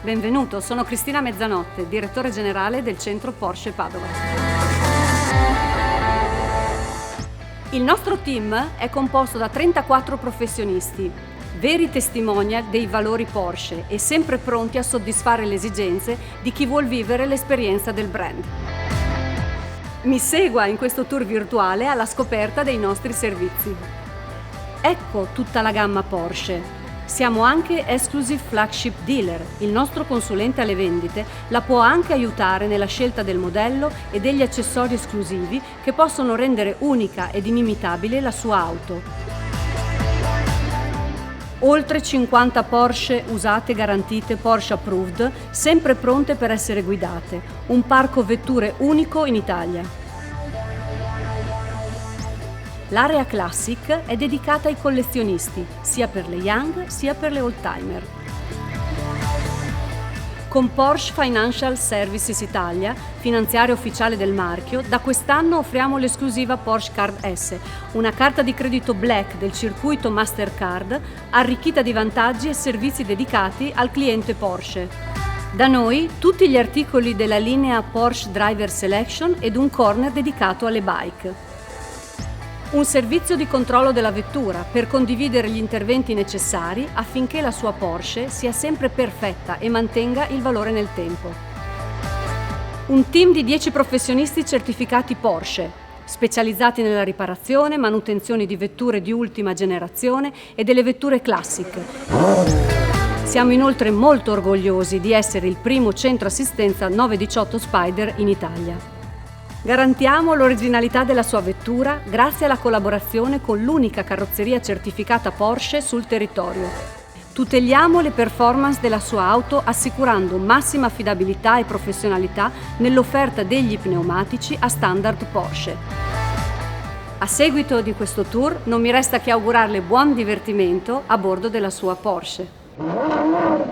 Benvenuto, sono Cristina Mezzanotte, direttore generale del centro Porsche Padova. Il nostro team è composto da 34 professionisti, veri testimonial dei valori Porsche e sempre pronti a soddisfare le esigenze di chi vuol vivere l'esperienza del brand. Mi segua in questo tour virtuale alla scoperta dei nostri servizi. Ecco tutta la gamma Porsche. Siamo anche Exclusive Flagship Dealer. Il nostro consulente alle vendite la può anche aiutare nella scelta del modello e degli accessori esclusivi che possono rendere unica ed inimitabile la sua auto. Oltre 50 Porsche usate garantite Porsche Approved, sempre pronte per essere guidate. Un parco vetture unico in Italia. L'area Classic è dedicata ai collezionisti, sia per le young sia per le old-timer. Con Porsche Financial Services Italia, finanziaria ufficiale del marchio, da quest'anno offriamo l'esclusiva Porsche Card S, una carta di credito black del circuito Mastercard, arricchita di vantaggi e servizi dedicati al cliente Porsche. Da noi tutti gli articoli della linea Porsche Driver Selection ed un corner dedicato alle bike. Un servizio di controllo della vettura per condividere gli interventi necessari affinché la sua Porsche sia sempre perfetta e mantenga il valore nel tempo. Un team di 10 professionisti certificati Porsche, specializzati nella riparazione, manutenzione di vetture di ultima generazione e delle vetture classiche. Siamo inoltre molto orgogliosi di essere il primo centro assistenza 918 Spider in Italia. Garantiamo l'originalità della sua vettura grazie alla collaborazione con l'unica carrozzeria certificata Porsche sul territorio. Tuteliamo le performance della sua auto assicurando massima affidabilità e professionalità nell'offerta degli pneumatici a standard Porsche. A seguito di questo tour non mi resta che augurarle buon divertimento a bordo della sua Porsche.